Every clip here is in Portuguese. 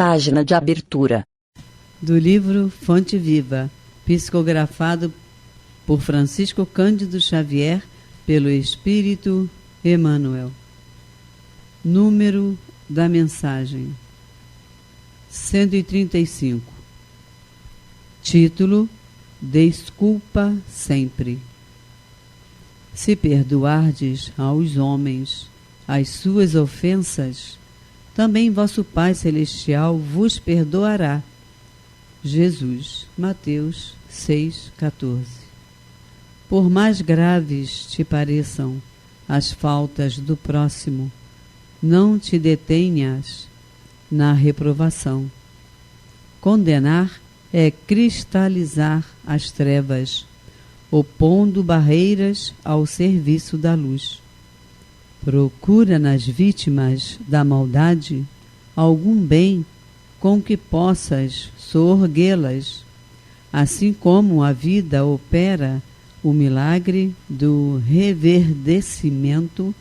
Página de abertura. Do livro Fonte Viva, psicografado por Francisco Cândido Xavier, pelo Espírito Emmanuel. Número da mensagem: 135. Título: Desculpa sempre. Se perdoardes aos homens as suas ofensas, também vosso Pai Celestial vos perdoará. Jesus, Mateus 6,14. Por mais graves te pareçam as faltas do próximo, não te detenhas na reprovação. Condenar é cristalizar as trevas, opondo barreiras ao serviço da luz. Procura nas vítimas da maldade algum bem com que possas soerguê-las, assim como a vida opera o milagre do reverdecimento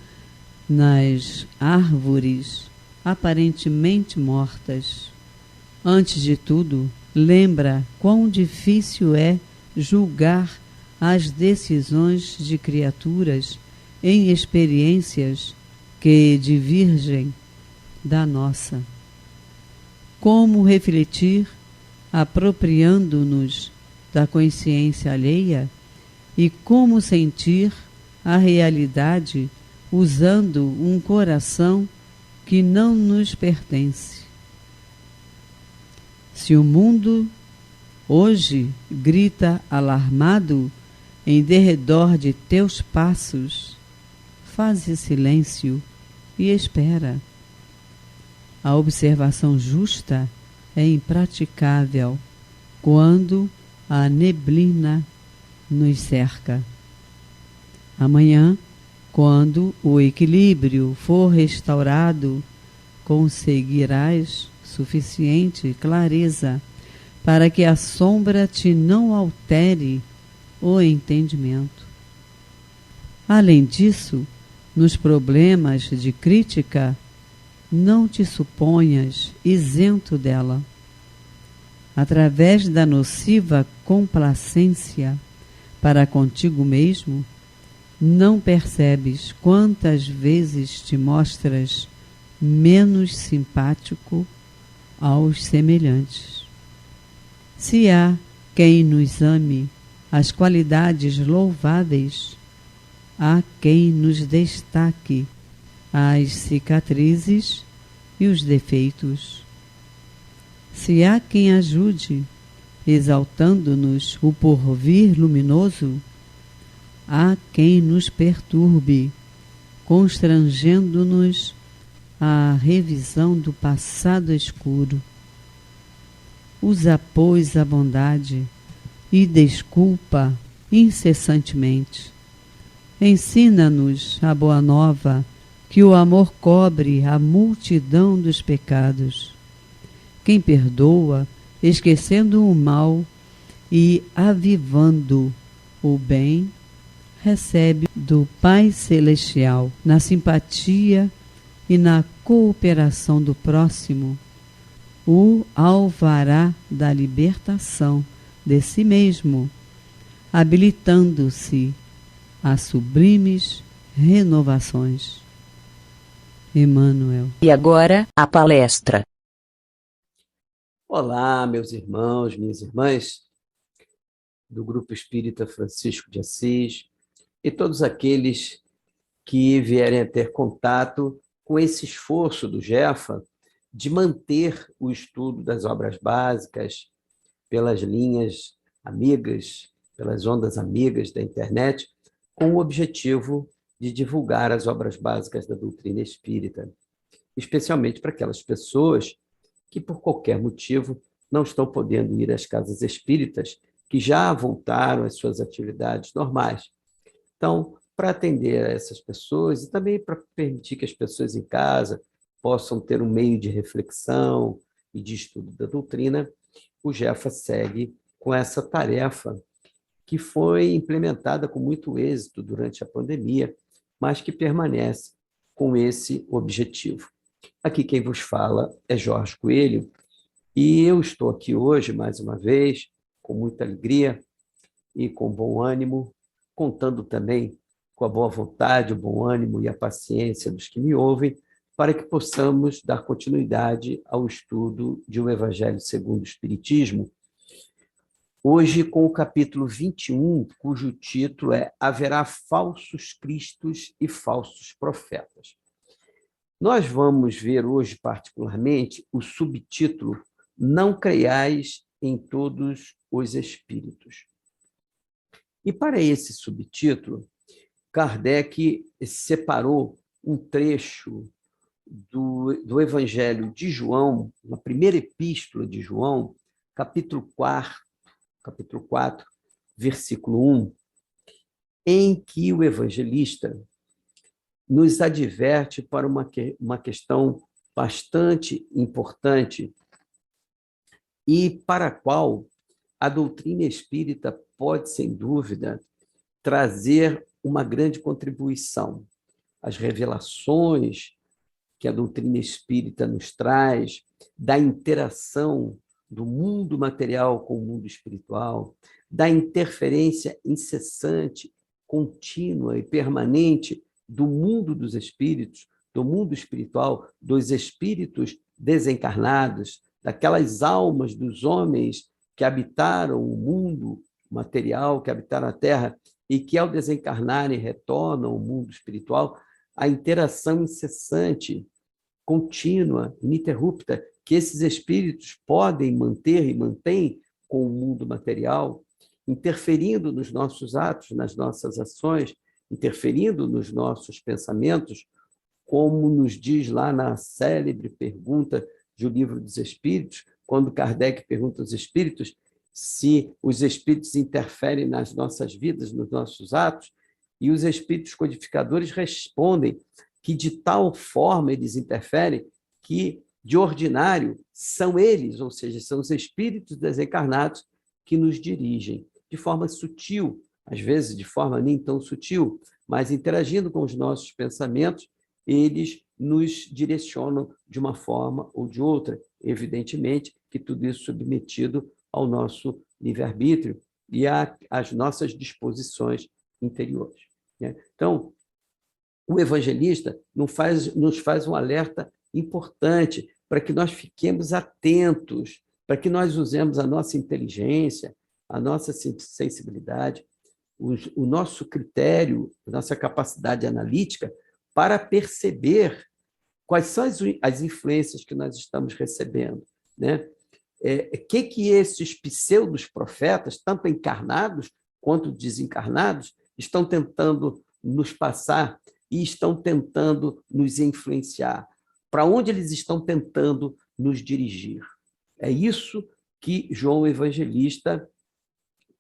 nas árvores aparentemente mortas. Antes de tudo, lembra quão difícil é julgar as decisões de criaturas em experiências que divergem da nossa. Como refletir, apropriando-nos da consciência alheia, e como sentir a realidade usando um coração que não nos pertence. Se o mundo hoje grita alarmado em derredor de teus passos, faze silêncio e espera. A observação justa é impraticável quando a neblina nos cerca. Amanhã, quando o equilíbrio for restaurado, conseguirás suficiente clareza para que a sombra te não altere o entendimento. Além disso, nos problemas de crítica, não te suponhas isento dela. Através da nociva complacência para contigo mesmo, não percebes quantas vezes te mostras menos simpático aos semelhantes. Se há quem nos ame as qualidades louváveis, há quem nos destaque as cicatrizes e os defeitos. Se há quem ajude, exaltando-nos o porvir luminoso, há quem nos perturbe, constrangendo-nos à revisão do passado escuro. Usa, pois, a bondade e desculpa incessantemente. Ensina-nos a boa nova, que o amor cobre a multidão dos pecados. Quem perdoa, esquecendo o mal e avivando o bem, recebe do Pai Celestial, na simpatia e na cooperação do próximo, o alvará da libertação de si mesmo, habilitando-se a sublimes renovações. Emmanuel. E agora, a palestra. Olá, meus irmãos, minhas irmãs, do Grupo Espírita Francisco de Assis, e todos aqueles que vierem a ter contato com esse esforço do Jefa de manter o estudo das obras básicas pelas linhas amigas, pelas ondas amigas da internet, com o objetivo de divulgar as obras básicas da doutrina espírita, especialmente para aquelas pessoas que, por qualquer motivo, não estão podendo ir às casas espíritas, que já voltaram às suas atividades normais. Então, para atender a essas pessoas e também para permitir que as pessoas em casa possam ter um meio de reflexão e de estudo da doutrina, o Jefa segue com essa tarefa que foi implementada com muito êxito durante a pandemia, mas que permanece com esse objetivo. Aqui quem vos fala é Jorge Coelho, E eu estou aqui hoje, mais uma vez, com muita alegria e com bom ânimo, contando também com a boa vontade, o bom ânimo e a paciência dos que me ouvem, para que possamos dar continuidade ao estudo de O Evangelho segundo o Espiritismo, hoje com o capítulo 21, cujo título é Haverá falsos cristos e falsos profetas. Nós vamos ver hoje, particularmente, o subtítulo Não creiais em todos os espíritos. E para esse subtítulo, Kardec separou um trecho do Evangelho de João, na primeira epístola de João, capítulo 4, versículo 1, em que o evangelista nos adverte para uma questão bastante importante e para a qual a doutrina espírita pode, sem dúvida, trazer uma grande contribuição. As revelações que a doutrina espírita nos traz, da interação do mundo material com o mundo espiritual, da interferência incessante, contínua e permanente do mundo dos espíritos, do mundo espiritual, dos espíritos desencarnados, daquelas almas dos homens que habitaram o mundo material, que habitaram a Terra e que, ao desencarnarem, retornam ao mundo espiritual, a interação incessante, contínua, ininterrupta, que esses espíritos podem manter e mantêm com o mundo material, interferindo nos nossos atos, nas nossas ações, interferindo nos nossos pensamentos, como nos diz lá na célebre pergunta do Livro dos Espíritos, quando Kardec pergunta aos espíritos se os espíritos interferem nas nossas vidas, nos nossos atos, e os espíritos codificadores respondem que de tal forma eles interferem que, de ordinário, são eles, ou seja, são os espíritos desencarnados que nos dirigem, de forma sutil, às vezes de forma nem tão sutil, mas interagindo com os nossos pensamentos, eles nos direcionam de uma forma ou de outra. Evidentemente que tudo isso submetido ao nosso livre-arbítrio e às nossas disposições interiores. Então, o evangelista nos faz um alerta importante para que nós fiquemos atentos, para que nós usemos a nossa inteligência, a nossa sensibilidade, o nosso critério, a nossa capacidade analítica para perceber quais são as influências que nós estamos recebendo, né? Que esses pseudos profetas, tanto encarnados quanto desencarnados, estão tentando nos passar e estão tentando nos influenciar. Para onde eles estão tentando nos dirigir? É isso que João Evangelista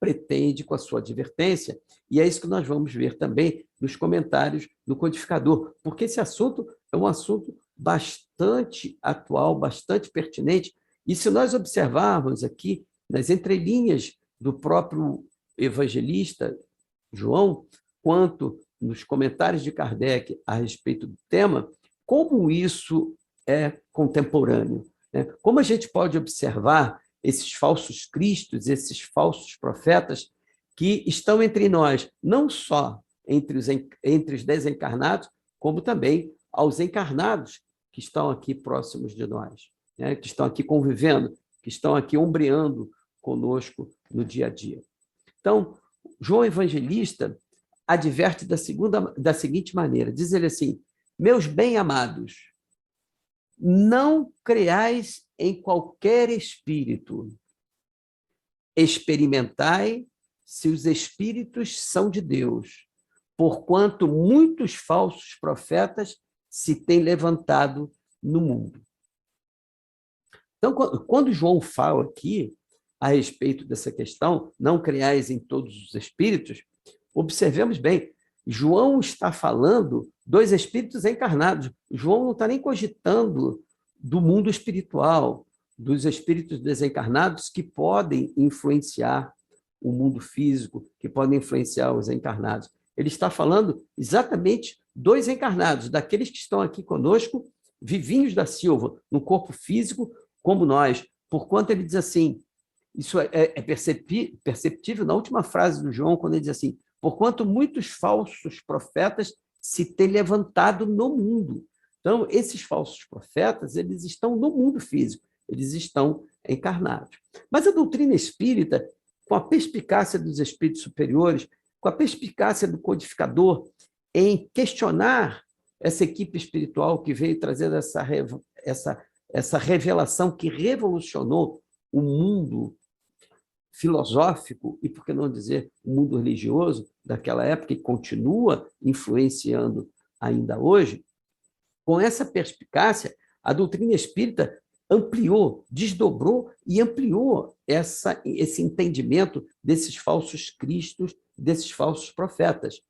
pretende com a sua advertência, e é isso que nós vamos ver também nos comentários do codificador, porque esse assunto é um assunto bastante atual, bastante pertinente, e se nós observarmos aqui nas entrelinhas do próprio evangelista João, quanto nos comentários de Kardec a respeito do tema, como isso é contemporâneo, né? Como a gente pode observar esses falsos cristos, esses falsos profetas que estão entre nós, não só entre os desencarnados, como também aos encarnados que estão aqui próximos de nós, né? Que estão aqui convivendo, que estão aqui ombreando conosco no dia a dia. Então, João Evangelista adverte da seguinte maneira, diz ele assim: meus bem-amados, não creais em qualquer espírito, experimentai se os espíritos são de Deus, porquanto muitos falsos profetas se têm levantado no mundo. Então, quando João fala aqui a respeito dessa questão, não creais em todos os espíritos, observemos bem, João está falando dos espíritos encarnados. João não está nem cogitando do mundo espiritual, dos espíritos desencarnados que podem influenciar o mundo físico, que podem influenciar os encarnados. Ele está falando exatamente dos encarnados, daqueles que estão aqui conosco, vivinhos da Silva, no corpo físico, como nós, porquanto ele diz assim, isso é perceptível na última frase do João, quando ele diz assim, porquanto muitos falsos profetas se têm levantado no mundo. Então, esses falsos profetas, eles estão no mundo físico, eles estão encarnados. Mas a doutrina espírita, com a perspicácia dos espíritos superiores, com a perspicácia do codificador, em questionar essa equipe espiritual que veio trazendo essa revelação que revolucionou o mundo filosófico e, por que não dizer, o mundo religioso daquela época e continua influenciando ainda hoje, com essa perspicácia, a doutrina espírita ampliou, desdobrou e ampliou esse entendimento desses falsos cristos, desses falsos profetas.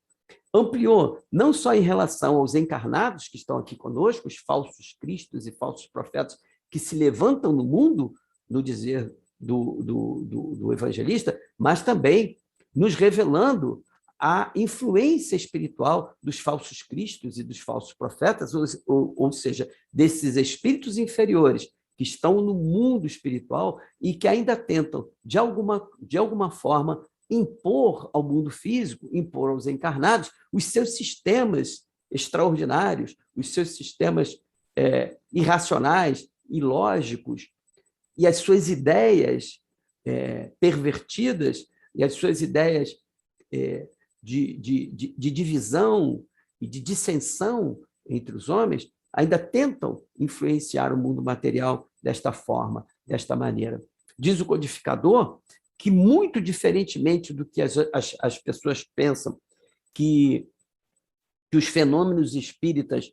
Ampliou não só em relação aos encarnados que estão aqui conosco, os falsos cristos e falsos profetas que se levantam no mundo, no dizer do evangelista, mas também nos revelando a influência espiritual dos falsos cristos e dos falsos profetas, ou seja, desses espíritos inferiores que estão no mundo espiritual e que ainda tentam, de alguma forma, impor ao mundo físico, impor aos encarnados, os seus sistemas extraordinários, os seus sistemas irracionais, ilógicos, e as suas ideias pervertidas, e as suas ideias de divisão e de dissensão entre os homens, ainda tentam influenciar o mundo material desta forma, desta maneira. Diz o codificador que, muito diferentemente do que as pessoas pensam, que os fenômenos espíritas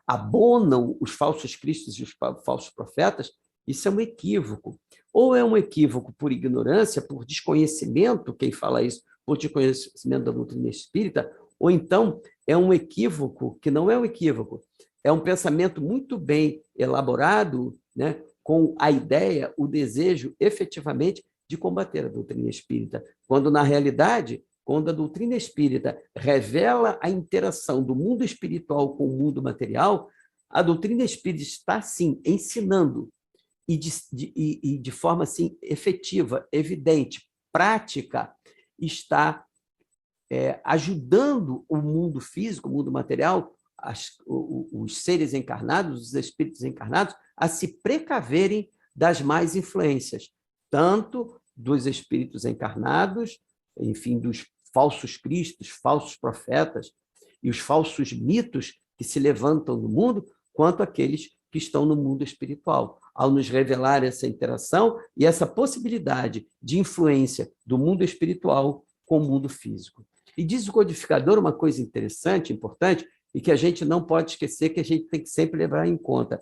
abonam os falsos cristos e os falsos profetas, isso é um equívoco. Ou é um equívoco por ignorância, por desconhecimento, quem fala isso, por desconhecimento da doutrina espírita, ou então é um equívoco que não é um equívoco, é um pensamento muito bem elaborado, né, com a ideia, o desejo, efetivamente, de combater a doutrina espírita, quando, na realidade, quando a doutrina espírita revela a interação do mundo espiritual com o mundo material, a doutrina espírita está, sim, ensinando, e de forma assim, efetiva, evidente, prática, está ajudando o mundo físico, o mundo material, os seres encarnados, os espíritos encarnados, a se precaverem das más influências, tanto dos espíritos encarnados, enfim, dos falsos cristos, falsos profetas e os falsos mitos que se levantam no mundo, quanto aqueles que estão no mundo espiritual, ao nos revelar essa interação e essa possibilidade de influência do mundo espiritual com o mundo físico. E diz o codificador uma coisa interessante, importante, e que a gente não pode esquecer, que a gente tem que sempre levar em conta.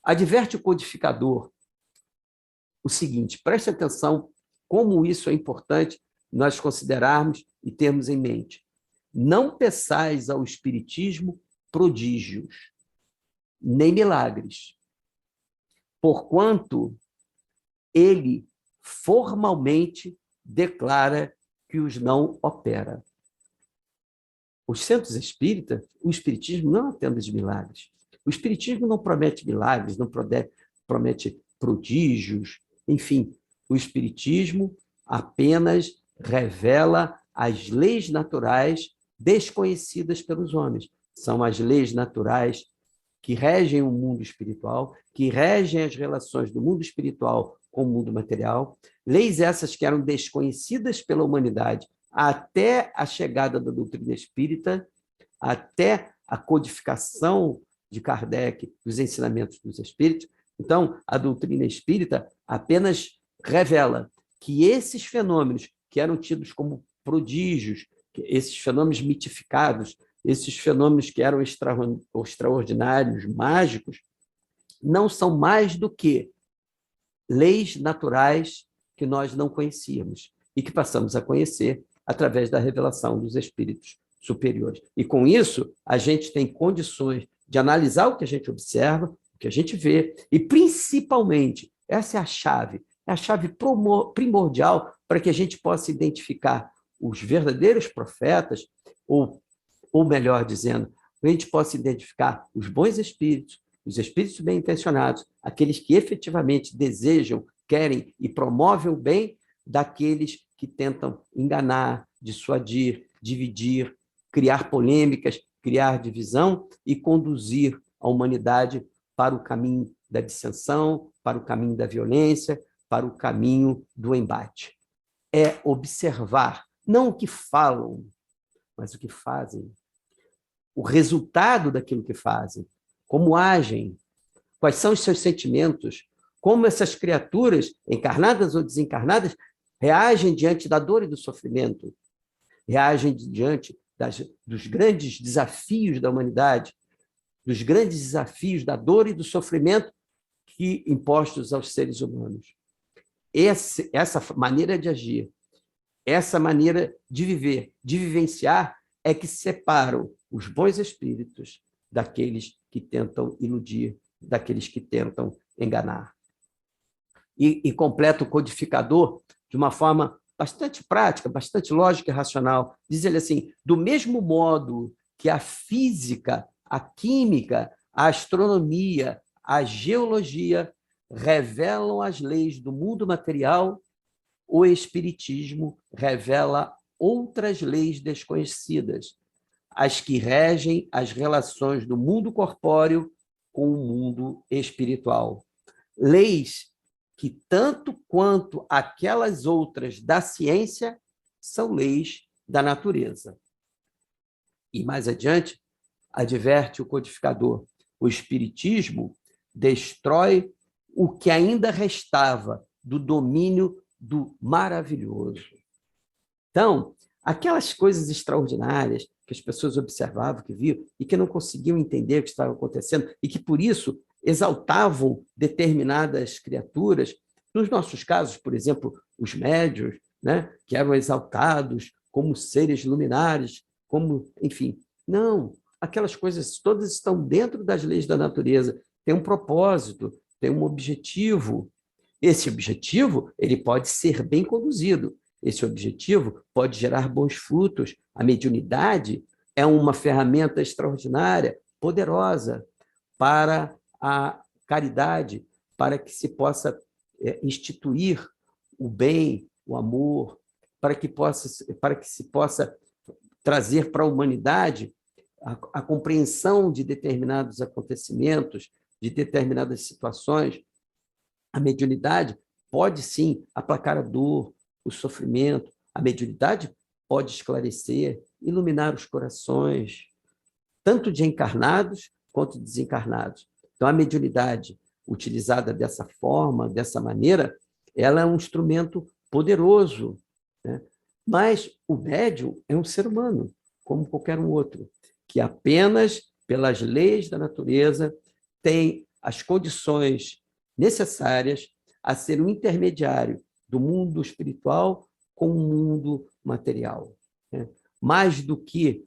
Adverte o codificador o seguinte, preste atenção como isso é importante nós considerarmos e termos em mente. Não peçais ao Espiritismo prodígios, nem milagres, porquanto ele formalmente declara que os não opera. Os centros espíritas, o Espiritismo não é uma tenda de milagres. O Espiritismo não promete milagres, não promete prodígios, enfim, o Espiritismo apenas revela as leis naturais desconhecidas pelos homens. São as leis naturais que regem o mundo espiritual, que regem as relações do mundo espiritual com o mundo material, leis essas que eram desconhecidas pela humanidade até a chegada da doutrina espírita, até a codificação de Kardec dos ensinamentos dos espíritos. Então, a doutrina espírita apenas revela que esses fenômenos que eram tidos como prodígios, esses fenômenos mitificados, esses fenômenos que eram extraordinários, mágicos, não são mais do que leis naturais que nós não conhecíamos e que passamos a conhecer através da revelação dos espíritos superiores. E, com isso, a gente tem condições de analisar o que a gente observa, o que a gente vê, e, principalmente, essa é a chave primordial para que a gente possa identificar os verdadeiros profetas, ou melhor dizendo, a gente possa identificar os bons espíritos, os espíritos bem-intencionados, aqueles que efetivamente desejam, querem e promovem o bem, daqueles que tentam enganar, dissuadir, dividir, criar polêmicas, criar divisão e conduzir a humanidade para o caminho da dissensão, para o caminho da violência, para o caminho do embate. É observar, não o que falam, mas o que fazem. O resultado daquilo que fazem, como agem, quais são os seus sentimentos, como essas criaturas, encarnadas ou desencarnadas, reagem diante da dor e do sofrimento, reagem diante dos grandes desafios da humanidade, dos grandes desafios da dor e do sofrimento que impostos aos seres humanos. Essa maneira de agir, essa maneira de viver, de vivenciar, é que separam os bons espíritos daqueles que tentam iludir, daqueles que tentam enganar. E completa o codificador de uma forma bastante prática, bastante lógica e racional. Diz ele assim: do mesmo modo que a física, a química, a astronomia, a geologia revelam as leis do mundo material, o espiritismo revela outras leis desconhecidas, as que regem as relações do mundo corpóreo com o mundo espiritual. Leis que, tanto quanto aquelas outras da ciência, são leis da natureza. E mais adiante, adverte o codificador: o espiritismo destrói o que ainda restava do domínio do maravilhoso. Então, aquelas coisas extraordinárias que as pessoas observavam, que viam, e que não conseguiam entender o que estava acontecendo, e que, por isso, exaltavam determinadas criaturas, nos nossos casos, por exemplo, os médiuns, né, que eram exaltados como seres luminares, como, enfim. Não, aquelas coisas todas estão dentro das leis da natureza, tem um propósito, tem um objetivo. Esse objetivo, ele pode ser bem conduzido. Esse objetivo pode gerar bons frutos. A mediunidade é uma ferramenta extraordinária, poderosa, para a caridade, para que se possa instituir o bem, o amor, para que se possa trazer para a humanidade a compreensão de determinados acontecimentos, de determinadas situações. A mediunidade pode, sim, aplacar a dor, o sofrimento. A mediunidade pode esclarecer, iluminar os corações, tanto de encarnados quanto de desencarnados. Então, a mediunidade, utilizada dessa forma, dessa maneira, ela é um instrumento poderoso, né? Mas o médium é um ser humano, como qualquer um outro, que apenas pelas leis da natureza tem as condições necessárias a ser um intermediário do mundo espiritual com o mundo material, né? Mais do que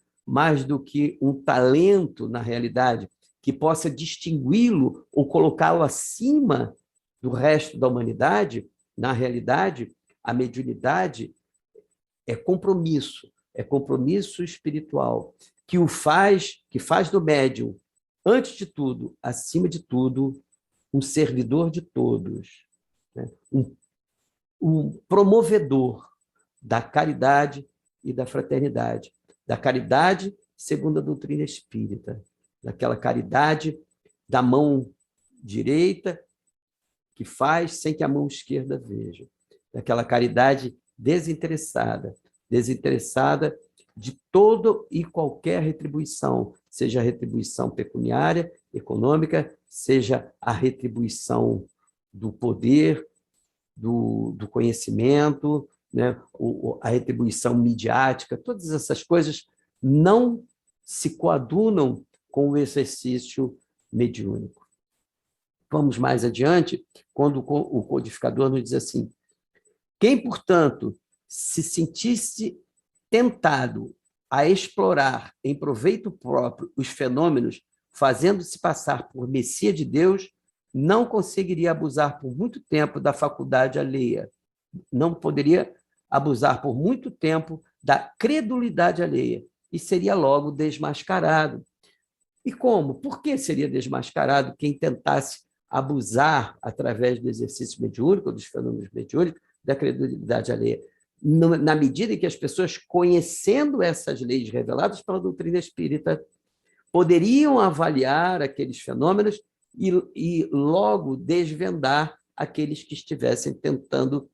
um talento, na realidade, que possa distingui-lo ou colocá-lo acima do resto da humanidade, na realidade, a mediunidade é compromisso espiritual, que faz do médium, antes de tudo, acima de tudo, um servidor de todos, né? Um promovedor da caridade e da fraternidade, da caridade segundo a doutrina espírita, daquela caridade da mão direita que faz sem que a mão esquerda veja, daquela caridade desinteressada de toda e qualquer retribuição, seja a retribuição pecuniária, econômica, seja a retribuição do poder, do conhecimento, né? A retribuição midiática, todas essas coisas não se coadunam com o exercício mediúnico. Vamos mais adiante, quando o codificador nos diz assim: quem, portanto, se sentisse tentado a explorar em proveito próprio os fenômenos, fazendo-se passar por Messias de Deus, não conseguiria abusar por muito tempo da faculdade alheia, não poderia abusar por muito tempo da credulidade alheia, e seria logo desmascarado. E como? Por que seria desmascarado quem tentasse abusar, através do exercício mediúnico, dos fenômenos mediúnicos, da credulidade alheia? Na medida em que as pessoas, conhecendo essas leis reveladas pela doutrina espírita, poderiam avaliar aqueles fenômenos e logo desvendar aqueles que estivessem tentando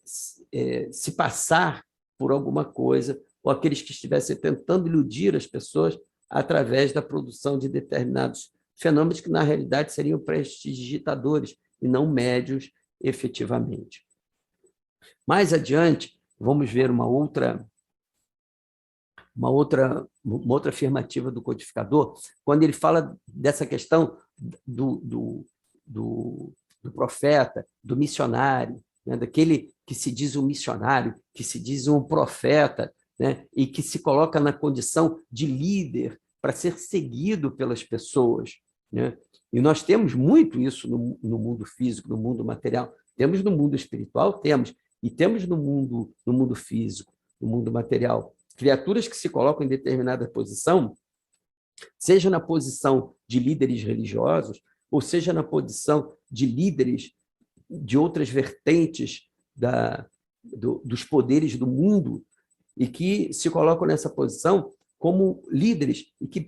se passar por alguma coisa, ou aqueles que estivessem tentando iludir as pessoas através da produção de determinados fenômenos que, na realidade, seriam prestidigitadores e não médios efetivamente. Mais adiante, vamos ver uma outra afirmativa do codificador, quando ele fala dessa questão do profeta, do missionário, né, daquele que se diz um missionário, que se diz um profeta, né, e que se coloca na condição de líder para ser seguido pelas pessoas, né? E nós temos muito isso no mundo físico, no mundo material. Temos no mundo espiritual, e temos no mundo físico, no mundo material. Criaturas que se colocam em determinada posição, seja na posição de líderes religiosos, ou seja na posição de líderes de outras vertentes dos poderes do mundo, e que se colocam nessa posição como líderes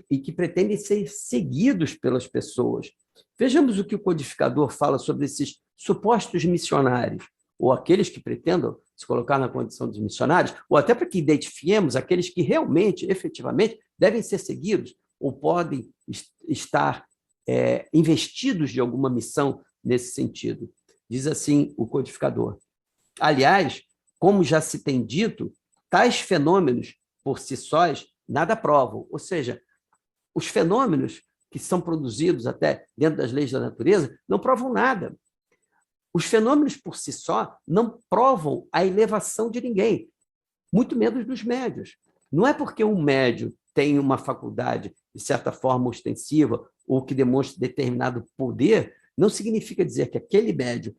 e que pretendem ser seguidos pelas pessoas. Vejamos o que o codificador fala sobre esses supostos missionários, ou aqueles que pretendam se colocar na condição dos missionários, ou até para que identifiquemos aqueles que realmente, efetivamente, devem ser seguidos, ou podem estar investidos de alguma missão nesse sentido. Diz assim o codificador: aliás, como já se tem dito, tais fenômenos, por si sós, nada provam. Ou seja, os fenômenos que são produzidos até dentro das leis da natureza não provam nada. Os fenômenos, por si só, não provam a elevação de ninguém, muito menos dos médios. Não é porque um médio tem uma faculdade, de certa forma, ostensiva, ou que demonstra determinado poder, não significa dizer que aquele médio,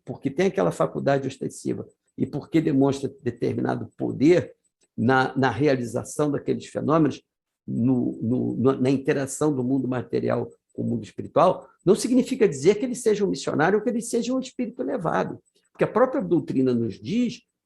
porque tem aquela faculdade ostensiva e porque demonstra determinado poder na realização daqueles fenômenos, na interação do mundo material com o mundo espiritual, não significa dizer que ele seja um missionário ou que ele seja um espírito elevado. Porque a própria doutrina nos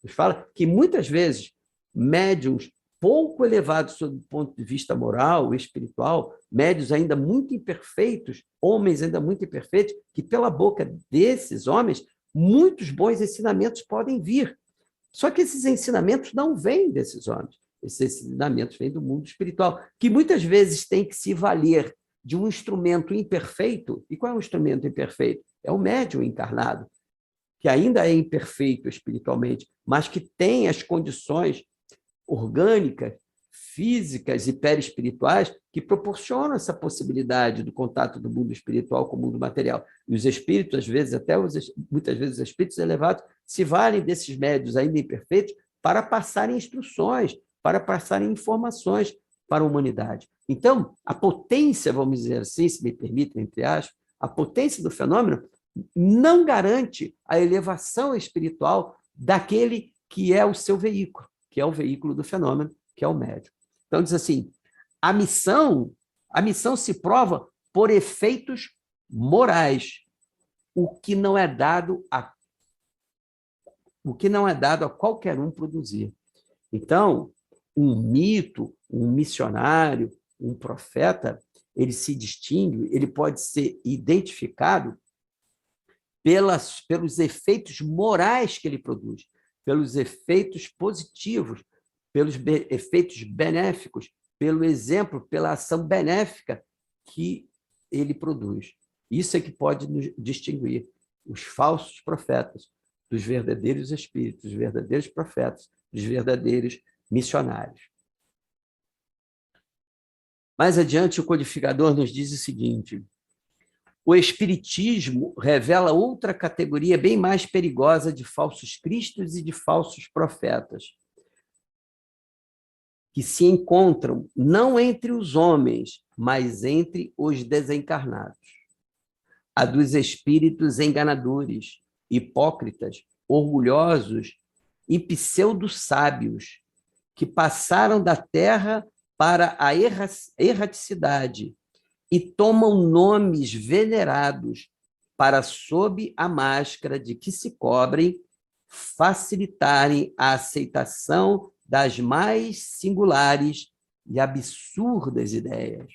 fala que muitas vezes médiuns pouco elevados sob o ponto de vista moral e espiritual, médiuns ainda muito imperfeitos, homens ainda muito imperfeitos, que pela boca desses homens muitos bons ensinamentos podem vir. Só que esses ensinamentos não vêm desses homens. Esses ensinamentos vêm do mundo espiritual, que muitas vezes tem que se valer de um instrumento imperfeito. E qual é o instrumento imperfeito? É o médium encarnado, que ainda é imperfeito espiritualmente, mas que tem as condições orgânicas, físicas e perispirituais que proporcionam essa possibilidade do contato do mundo espiritual com o mundo material. E os espíritos, às vezes, muitas vezes, os espíritos elevados se valem desses médios ainda imperfeitos para passarem instruções, para passarem informações para a humanidade. Então, a potência, vamos dizer assim, se me permitem, entre aspas, a potência do fenômeno não garante a elevação espiritual daquele que é o seu veículo, que é o veículo do fenômeno, que é o médium. Então, diz assim, a missão se prova por efeitos morais, o que não é dado a qualquer um produzir. Então, um mito, um missionário, um profeta, ele se distingue, ele pode ser identificado pelos efeitos morais que ele produz, pelos efeitos positivos, pelos efeitos benéficos, pelo exemplo, pela ação benéfica que ele produz. Isso é que pode nos distinguir os falsos profetas dos verdadeiros espíritos, dos verdadeiros profetas, dos verdadeiros missionários. Mais adiante, o codificador nos diz o seguinte: o Espiritismo revela outra categoria bem mais perigosa de falsos cristos e de falsos profetas, que se encontram não entre os homens, mas entre os desencarnados. A dos espíritos enganadores, hipócritas, orgulhosos e pseudo-sábios, que passaram da terra para a erraticidade e tomam nomes venerados para, sob a máscara de que se cobrem, facilitarem a aceitação das mais singulares e absurdas ideias.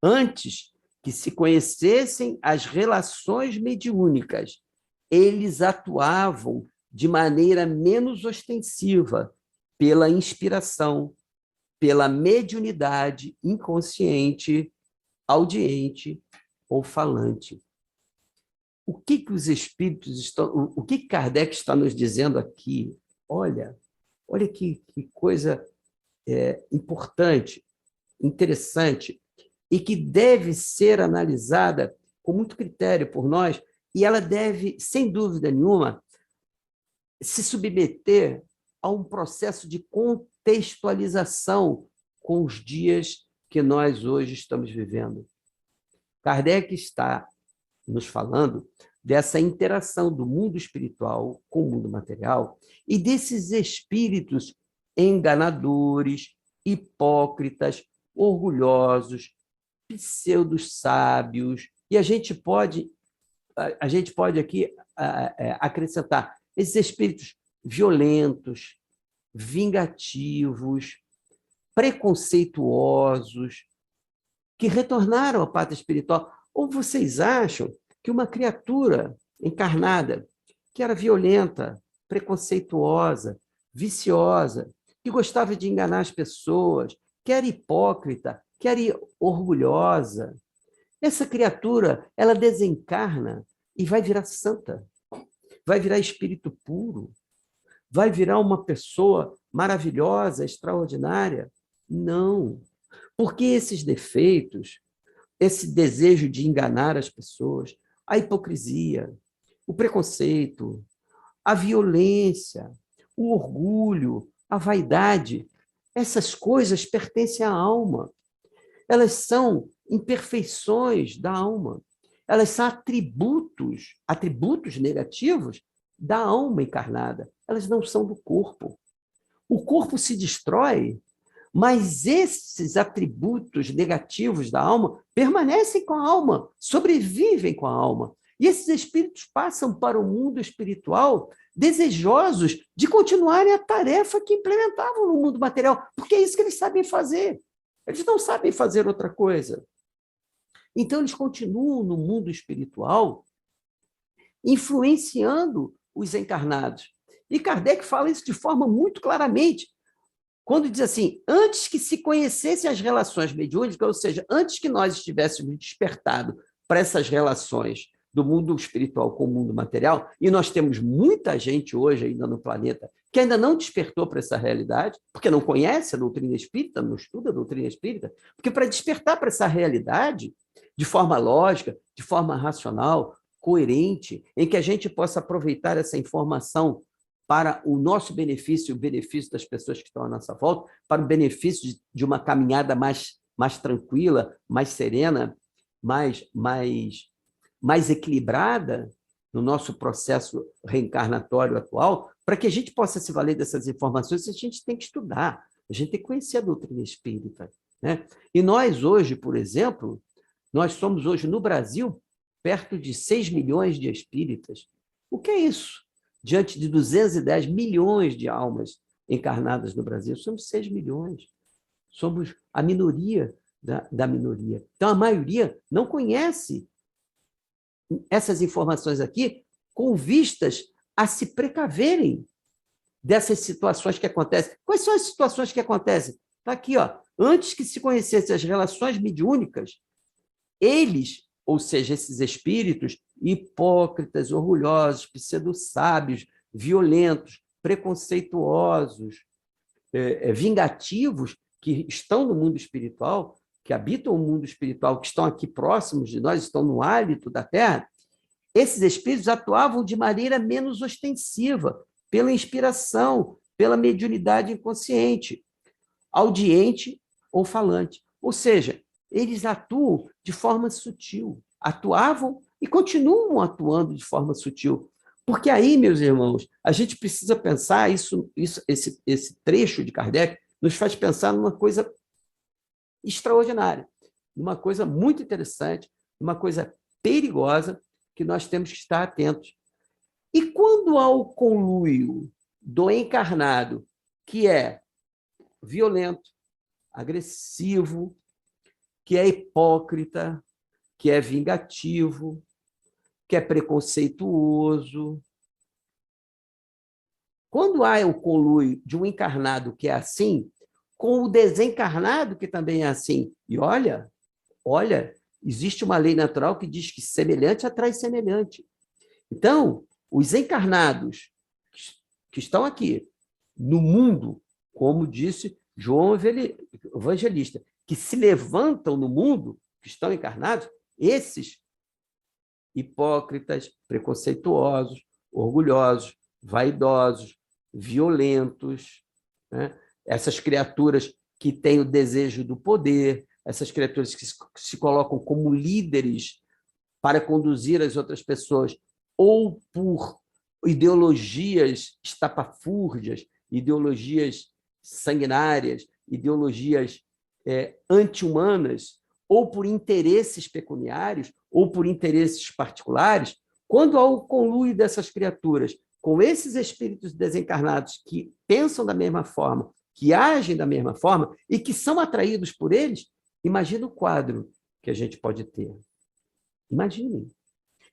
Antes que se conhecessem as relações mediúnicas, eles atuavam de maneira menos ostensiva pela inspiração, pela mediunidade inconsciente, audiente ou falante. O que os espíritos estão, o que Kardec está nos dizendo aqui? Olha que coisa importante, interessante, e que deve ser analisada com muito critério por nós, e ela deve, sem dúvida nenhuma, se submeter a um processo de contextualização com os dias que nós hoje estamos vivendo. Kardec está nos falando dessa interação do mundo espiritual com o mundo material e desses espíritos enganadores, hipócritas, orgulhosos, pseudo-sábios, e a gente pode aqui acrescentar esses espíritos violentos, vingativos, preconceituosos, que retornaram à pátria espiritual. Ou vocês acham que uma criatura encarnada, que era violenta, preconceituosa, viciosa, que gostava de enganar as pessoas, que era hipócrita, que era orgulhosa, essa criatura, ela desencarna e vai virar santa, vai virar espírito puro, vai virar uma pessoa maravilhosa, extraordinária? Não, porque esses defeitos, esse desejo de enganar as pessoas, a hipocrisia, o preconceito, a violência, o orgulho, a vaidade, essas coisas pertencem à alma. Elas são imperfeições da alma. Elas são atributos negativos da alma encarnada. Elas não são do corpo. O corpo se destrói, mas esses atributos negativos da alma permanecem com a alma, sobrevivem com a alma. E esses espíritos passam para o mundo espiritual desejosos de continuarem a tarefa que implementavam no mundo material, porque é isso que eles sabem fazer. Eles não sabem fazer outra coisa. Então, eles continuam no mundo espiritual influenciando os encarnados. E Kardec fala isso de forma muito claramente, quando diz assim, antes que se conhecessem as relações mediúnicas, ou seja, antes que nós estivéssemos despertados para essas relações do mundo espiritual com o mundo material, e nós temos muita gente hoje ainda no planeta que ainda não despertou para essa realidade, porque não conhece a doutrina espírita, não estuda a doutrina espírita, porque para despertar para essa realidade, de forma lógica, de forma racional, coerente, em que a gente possa aproveitar essa informação para o nosso benefício e o benefício das pessoas que estão à nossa volta, para o benefício de uma caminhada mais tranquila, mais serena, mais equilibrada no nosso processo reencarnatório atual, para que a gente possa se valer dessas informações, a gente tem que estudar, a gente tem que conhecer a doutrina espírita, né? E nós hoje, por exemplo, nós somos hoje no Brasil perto de 6 milhões de espíritas. O que é isso? Diante de 210 milhões de almas encarnadas no Brasil, somos 6 milhões. Somos a minoria da minoria. Então, a maioria não conhece essas informações aqui com vistas a se precaverem dessas situações que acontecem. Quais são as situações que acontecem? Está aqui, ó. Antes que se conhecessem as relações mediúnicas, eles, ou seja, esses espíritos hipócritas, orgulhosos, pseudo-sábios, violentos, preconceituosos, vingativos, que estão no mundo espiritual, que habitam o mundo espiritual, que estão aqui próximos de nós, estão no hálito da Terra, esses espíritos atuavam de maneira menos ostensiva, pela inspiração, pela mediunidade inconsciente, audiente ou falante. Ou seja, eles atuam de forma sutil, atuavam e continuam atuando de forma sutil. Porque aí, meus irmãos, a gente precisa pensar esse trecho de Kardec nos faz pensar numa coisa extraordinária, numa coisa muito interessante, uma coisa perigosa que nós temos que estar atentos. E quando há o conluio do encarnado, que é violento, agressivo, que é hipócrita, que é vingativo, que é preconceituoso. Quando há o conluio de um encarnado que é assim, com o desencarnado que também é assim, e olha, existe uma lei natural que diz que semelhante atrai semelhante. Então, os encarnados que estão aqui no mundo, como disse João Evangelista, que se levantam no mundo, que estão encarnados, esses hipócritas, preconceituosos, orgulhosos, vaidosos, violentos, né? Essas criaturas que têm o desejo do poder, essas criaturas que se colocam como líderes para conduzir as outras pessoas, ou por ideologias estapafúrdias, ideologias sanguinárias, ideologias anti-humanas, ou por interesses pecuniários, ou por interesses particulares, quando há o conluio dessas criaturas com esses espíritos desencarnados que pensam da mesma forma, que agem da mesma forma e que são atraídos por eles, imagina o quadro que a gente pode ter. Imaginem.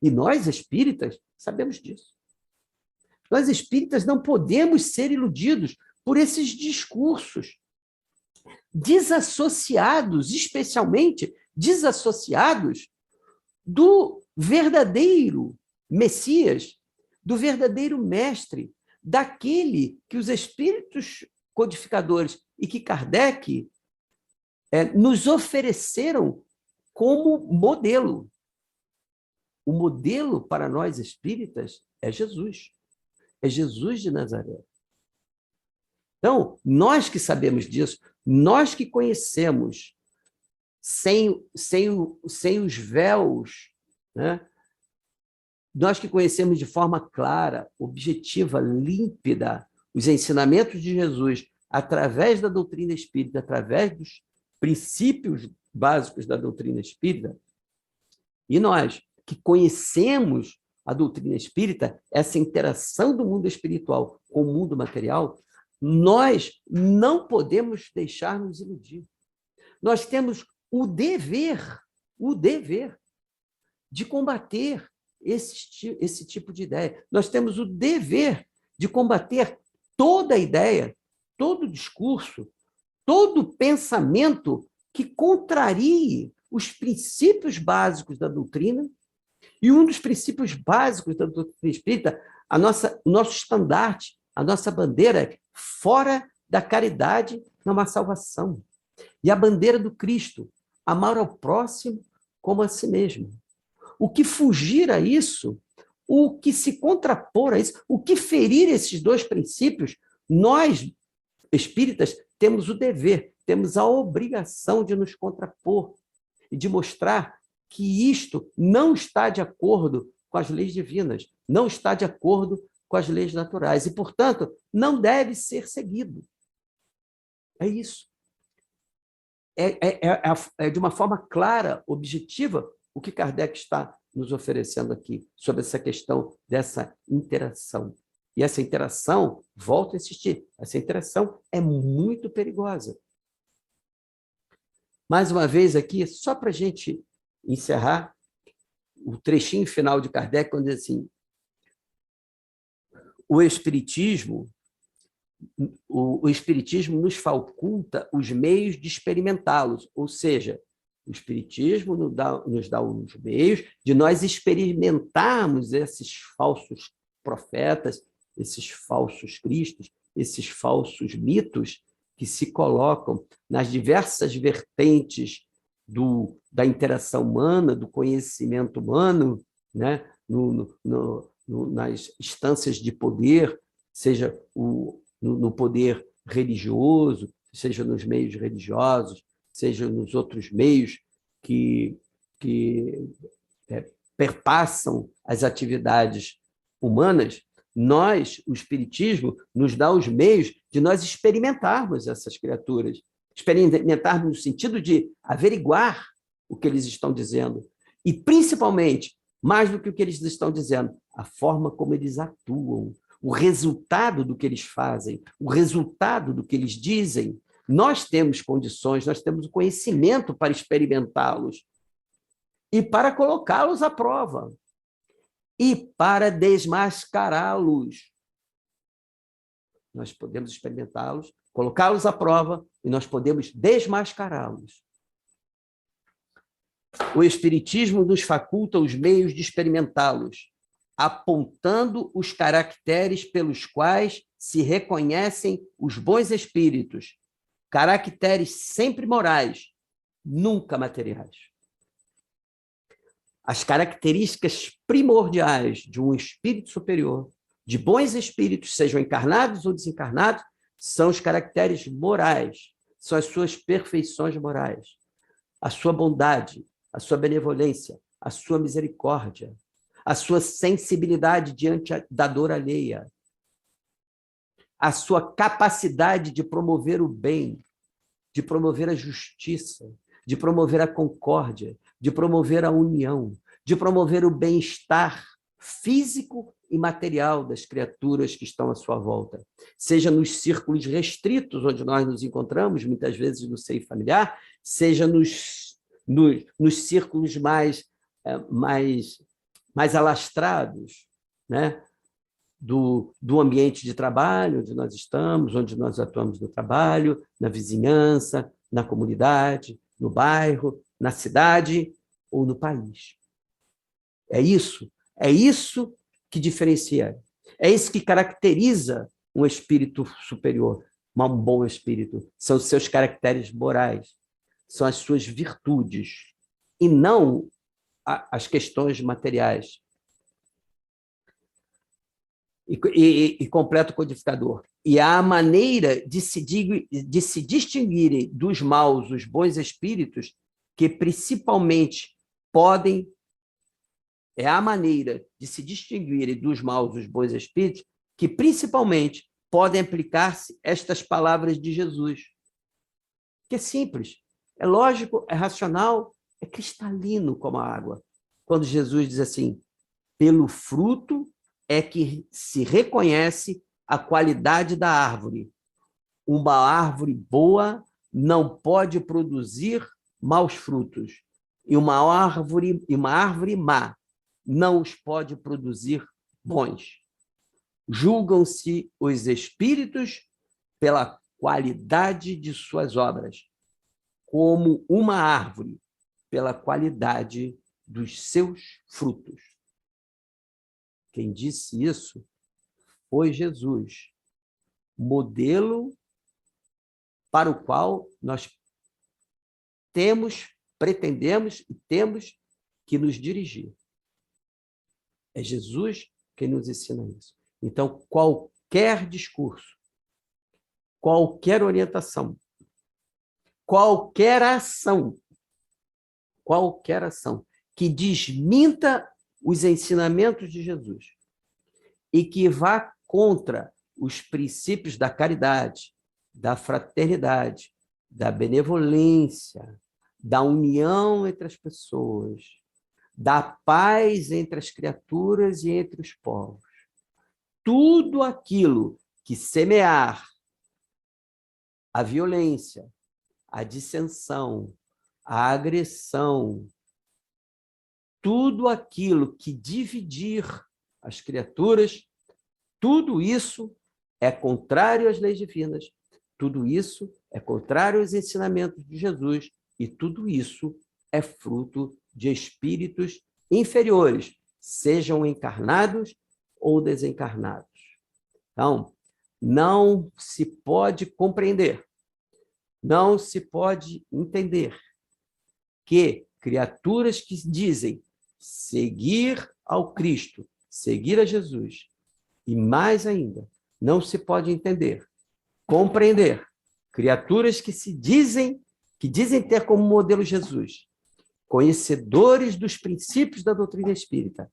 E nós, espíritas, sabemos disso. Nós, espíritas, não podemos ser iludidos por esses discursos desassociados, especialmente desassociados do verdadeiro Messias, do verdadeiro mestre, daquele que os espíritos codificadores e que Kardec nos ofereceram como modelo. O modelo para nós espíritas é Jesus. É Jesus de Nazaré. Então, nós que sabemos disso, nós que conhecemos sem os véus, né? Nós que conhecemos de forma clara, objetiva, límpida, os ensinamentos de Jesus, através da doutrina espírita, através dos princípios básicos da doutrina espírita, e nós que conhecemos a doutrina espírita, essa interação do mundo espiritual com o mundo material, nós não podemos deixar nos iludir. Nós temos o dever de combater esse tipo de ideia. Nós temos o dever de combater toda ideia, todo discurso, todo pensamento que contrarie os princípios básicos da doutrina. E um dos princípios básicos da doutrina espírita, o nosso estandarte, a nossa bandeira é fora da caridade não há salvação. E a bandeira do Cristo, amar ao próximo como a si mesmo. O que fugir a isso, o que se contrapor a isso, o que ferir esses dois princípios, nós, espíritas, temos o dever, temos a obrigação de nos contrapor e de mostrar que isto não está de acordo com as leis divinas, não está de acordo com as leis naturais e, portanto, não deve ser seguido. É isso. É de uma forma clara, objetiva, o que Kardec está nos oferecendo aqui, sobre essa questão dessa interação. E essa interação, volto a insistir, essa interação é muito perigosa. Mais uma vez aqui, só para a gente encerrar, o trechinho final de Kardec, quando diz assim, o Espiritismo nos faculta os meios de experimentá-los, ou seja, o Espiritismo nos dá os meios de nós experimentarmos esses falsos profetas, esses falsos cristos, esses falsos mitos que se colocam nas diversas vertentes da interação humana, do conhecimento humano, né? Nas instâncias de poder, seja no poder religioso, seja nos meios religiosos, seja nos outros meios que perpassam as atividades humanas, o Espiritismo, nos dá os meios de nós experimentarmos essas criaturas experimentar no sentido de averiguar o que eles estão dizendo. E, principalmente, mais do que o que eles estão dizendo, a forma como eles atuam, o resultado do que eles fazem, o resultado do que eles dizem. Nós temos condições, nós temos o conhecimento para experimentá-los e para colocá-los à prova e para desmascará-los. Nós podemos experimentá-los, colocá-los à prova e nós podemos desmascará-los. O Espiritismo nos faculta os meios de experimentá-los, apontando os caracteres pelos quais se reconhecem os bons espíritos, caracteres sempre morais, nunca materiais. As características primordiais de um espírito superior, de bons espíritos, sejam encarnados ou desencarnados, são os caracteres morais, são as suas perfeições morais, a sua bondade, a sua benevolência, a sua misericórdia, a sua sensibilidade diante da dor alheia, a sua capacidade de promover o bem, de promover a justiça, de promover a concórdia, de promover a união, de promover o bem-estar físico e material das criaturas que estão à sua volta, seja nos círculos restritos onde nós nos encontramos, muitas vezes no seio familiar, seja nos círculos mais alastrados, né? do ambiente de trabalho onde nós estamos, onde nós atuamos no trabalho, na vizinhança, na comunidade, no bairro, na cidade ou no país. É isso que diferencia, é isso que caracteriza um espírito superior, um bom espírito. São os seus caracteres morais, são as suas virtudes, e não as questões materiais. E completa o codificador. E a maneira de se distinguirem dos maus os bons espíritos, que principalmente podem... É a maneira de se distinguirem dos maus os bons espíritos, que principalmente podem aplicar-se estas palavras de Jesus. Que é simples, é lógico, é racional, é cristalino como a água. Quando Jesus diz assim, pelo fruto é que se reconhece a qualidade da árvore. Uma árvore boa não pode produzir maus frutos. E uma árvore má não os pode produzir bons. Julgam-se os espíritos pela qualidade de suas obras, como uma árvore pela qualidade dos seus frutos. Quem disse isso foi Jesus, modelo para o qual nós pretendemos e temos que nos dirigir. É Jesus quem nos ensina isso. Então, qualquer discurso, qualquer orientação, qualquer ação que desminta os ensinamentos de Jesus e que vá contra os princípios da caridade, da fraternidade, da benevolência, da união entre as pessoas, da paz entre as criaturas e entre os povos. Tudo aquilo que semear a violência, a dissensão, a agressão, tudo aquilo que dividir as criaturas, tudo isso é contrário às leis divinas, tudo isso é contrário aos ensinamentos de Jesus e tudo isso é fruto de espíritos inferiores, sejam encarnados ou desencarnados. Então, não se pode compreender, não se pode entender que criaturas que dizem seguir ao Cristo, seguir a Jesus, e mais ainda, não se pode entender, compreender criaturas que dizem ter como modelo Jesus, conhecedores dos princípios da doutrina espírita,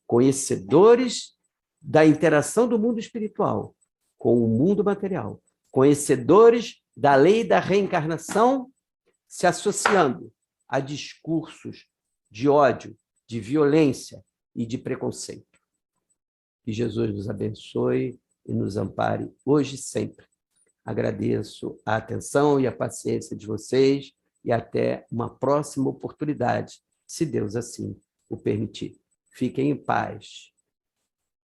conhecedores da interação do mundo espiritual com o mundo material, conhecedores da lei da reencarnação, se associando a discursos de ódio, de violência e de preconceito. Que Jesus nos abençoe e nos ampare hoje e sempre. Agradeço a atenção e a paciência de vocês e até uma próxima oportunidade, se Deus assim o permitir. Fiquem em paz.